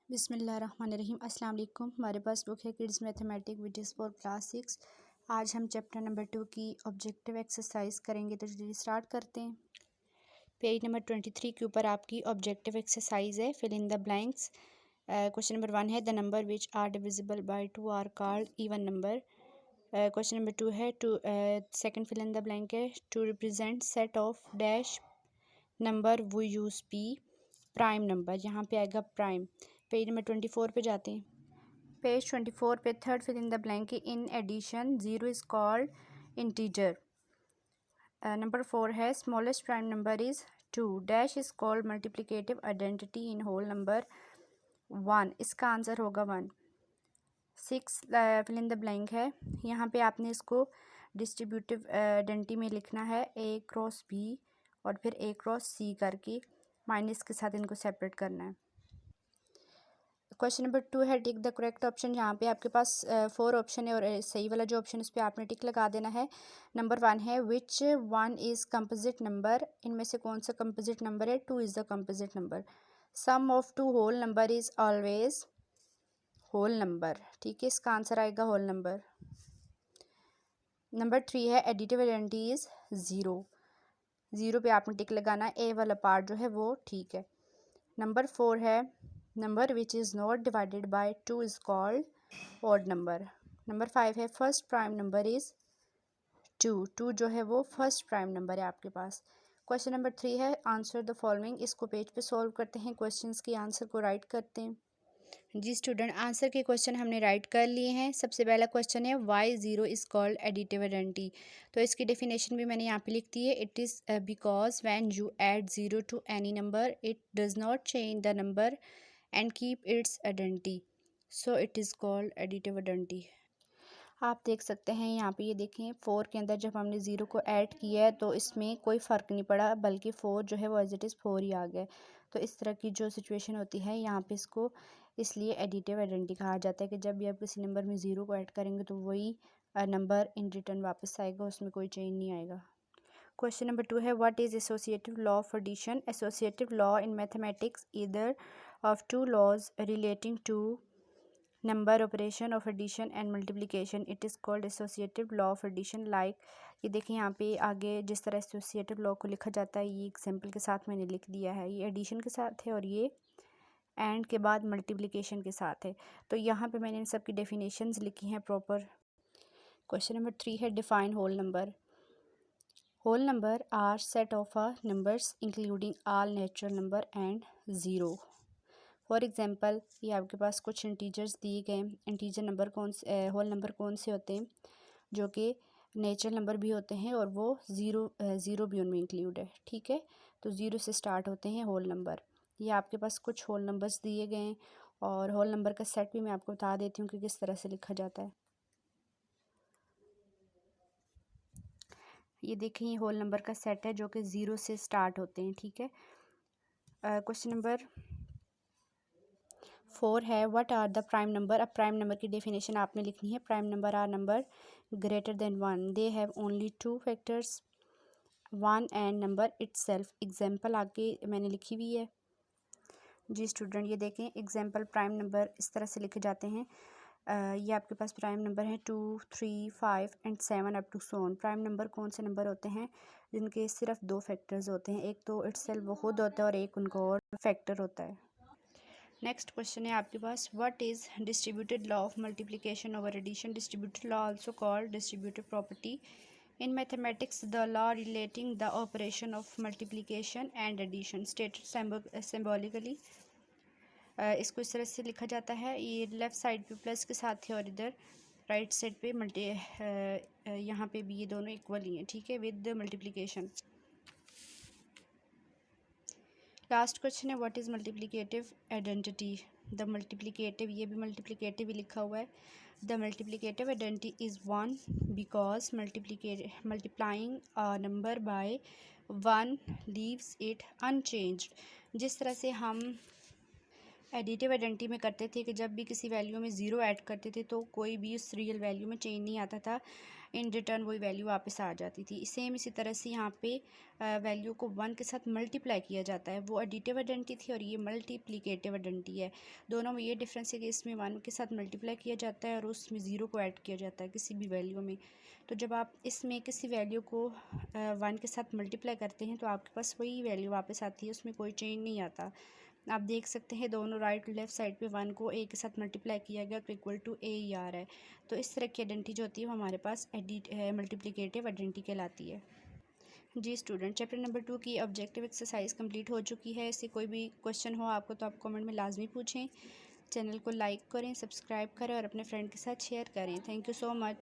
बिस्मिल्लाहिर्रहमानिर्रहीम। अस्सलाम वालेकुम। हमारे पास बुक है kids mathematic which for class 6। आज हम चैप्टर नंबर 2 की ऑब्जेक्टिव एक्सरसाइज करेंगे, तो चलिए स्टार्ट करते हैं। पेज नंबर 23 के ऊपर आपकी ऑब्जेक्टिव एक्सरसाइज है, fill in the blanks. Question number 1 है the number which are divisible by 2 are called even number. Question number 2 है to second fill in the blank है to represent set of dash number we use P prime number. यहाँ पे आएगा prime. Page number 24 पे जाते हैं। Page 24 पे third fill in the blank in addition 0 is called integer. Number 4 है smallest prime number is 2 dash is called multiplicative identity in whole number 1। इसका answer होगा 1। 6 फिल इन द ब्लैंक है, यहाँ पे आपने इसको डिस्ट्रीब्यूटिव आइडेंटिटी में लिखना है a क्रॉस b और फिर a क्रॉस c करके माइनस के साथ इनको सेपरेट करना है। क्वेश्चन नंबर 2 है टिक द करेक्ट ऑप्शन। यहाँ पे आपके पास 4 ऑप्शन है और सही वाला जो ऑप्शन उस पर आपने टिक लगा देना है। नंबर 1 है which one is composite number, इनमें से कौन सा कंपोजिट नंबर है। 2 is the composite number. Sum of 2 whole number is always whole number. ठीक है, इसका आंसर आएगा होल नंबर। नंबर 3 है एडिटिव आइडेंटिटी इज़ 0। 0 पे आपने टिक लगाना है, ए वाला पार्ट जो है वो ठीक है। नंबर 4 है number which is not divided by 2 is called odd number. Number 5 है फर्स्ट प्राइम नंबर इज़ 2। 2 जो है वो फर्स्ट प्राइम नंबर है आपके पास। क्वेश्चन नंबर 3 है आंसर द फॉलोइंग। इसको पेज पे सॉल्व करते हैं, क्वेश्चंस के आंसर को राइट करते हैं। जी स्टूडेंट, आंसर के क्वेश्चन हमने राइट कर लिए हैं। सबसे पहला क्वेश्चन है why 0 is called additive identity, तो इसकी डेफिनेशन भी मैंने यहाँ पे लिख दी है। It is because when you add 0 to any number it does not change the number and keep its identity, so it is called additive identity। आप देख सकते हैं यहाँ पे, ये देखें 4 के अंदर जब हमने 0 को ऐड किया है तो इसमें कोई फ़र्क नहीं पड़ा, बल्कि 4 जो है वो एज इट इज़ 4 ही आ गया। तो इस तरह की जो सिचुएशन होती है यहाँ पे इसको इसलिए एडिटिव आइडेंटिटी कहा जाता है कि जब भी आप किसी नंबर में 0 को ऐड करेंगे तो वही नंबर इन रिटर्न वापस आएगा, उसमें कोई चेंज नहीं आएगा। क्वेश्चन नंबर 2 है what is associative law of addition. Associative law in mathematics either of two laws relating to number operation of addition and multiplication, it is called associative law of addition। like ये देखिए यहाँ पे आगे जिस तरह associative law को लिखा जाता है, ये एग्जाम्पल के साथ मैंने लिख दिया है। ये एडिशन के साथ है और ये एंड के बाद मल्टीप्लिकेशन के साथ है। तो यहाँ पे मैंने इन सब की डेफिनेशंस लिखी हैं प्रॉपर। क्वेश्चन नंबर 3 है define whole number. Whole number are set of a numbers including all natural number and zero. For example, ये आपके पास कुछ इंटीजर्स दिए गए हैं। इंटीजर नंबर कौन से, होल नंबर कौन से होते हैं जो कि नेचुरल नंबर भी होते हैं और वो ज़ीरो भी उनमें इंक्लूड है। ठीक है, तो 0 से स्टार्ट होते हैं होल नंबर। ये आपके पास कुछ होल नंबर्स दिए गए हैं और होल नंबर का सेट भी मैं आपको बता देती हूँ कि किस तरह से लिखा जाता है। ये देखें, ये होल नंबर का सेट है जो कि 0 से स्टार्ट होते हैं। ठीक है, क्वेश्चन नंबर 4 है what are the prime number. अब प्राइम नंबर की डेफिनेशन आपने लिखनी है। Prime number are number greater than 1, they have only 2 factors 1 and number itself. Example आगे मैंने लिखी हुई है। जी स्टूडेंट, ये देखें एग्जाम्पल प्राइम नंबर इस तरह से लिखे जाते हैं। ये आपके पास प्राइम नंबर है 2, 3, 5 and 7 up to so on. प्राइम नंबर कौन से नंबर होते हैं जिनके सिर्फ 2 फैक्टर्स होते हैं, एक तो इटसेल्फ वो खुद होता है और एक उनका और फैक्टर होता है। नेक्स्ट क्वेश्चन है आपके पास what is distributed law of multiplication over addition. Distributed law also called distributive property in mathematics, the law relating the operation of multiplication and addition stated symbolically. इसको इस तरह से लिखा जाता है, ये लेफ़्ट साइड पे प्लस के साथ है और इधर राइट साइड पे यहाँ पे भी ये दोनों इक्वल ही हैं। ठीक है, विद मल्टीप्लिकेशन। लास्ट क्वेश्चन है what is multiplicative identity. The multiplicative, ये भी मल्टीप्लिकेटिव ही लिखा हुआ है। The multiplicative identity is 1 because multiplying a number by 1 leaves it unchanged. जिस तरह से हम एडिटिव आइडेंटिटी में करते थे कि जब भी किसी वैल्यू में 0 ऐड करते थे तो कोई भी उस रियल वैल्यू में चेंज नहीं आता था, इन रिटर्न वही वैल्यू वापस आ जाती थी। सेम इसी तरह से यहाँ पे वैल्यू को 1 के साथ मल्टीप्लाई किया जाता है। वो एडिटिव आइडेंटिटी थी और ये मल्टीप्लिकेटिव आइडेंटिटी है। दोनों में ये डिफरेंस है कि इसमें 1 के साथ मल्टीप्लाई किया जाता है और उसमें 0 को ऐड किया जाता है किसी भी वैल्यू में। तो जब आप इसमें किसी वैल्यू को 1 के साथ मल्टीप्लाई करते हैं तो आपके पास वही वैल्यू वापस आती है, उसमें कोई चेंज नहीं आता। आप देख सकते हैं दोनों राइट लेफ़्ट साइड पे 1 को a के साथ मल्टीप्लाई किया गया तो इक्वल टू a ही आ रहा है। तो इस तरह की आइडेंटिटी जो होती है वो हमारे पास मल्टीप्लिकेटिव आइडेंटिटी कहलाती है। जी स्टूडेंट, चैप्टर नंबर 2 की ऑब्जेक्टिव एक्सरसाइज कंप्लीट हो चुकी है। इससे कोई भी क्वेश्चन हो आपको तो आप कमेंट में लाजमी पूछें। चैनल को लाइक करें, सब्सक्राइब करें और अपने फ्रेंड के साथ शेयर करें। Thank you so much.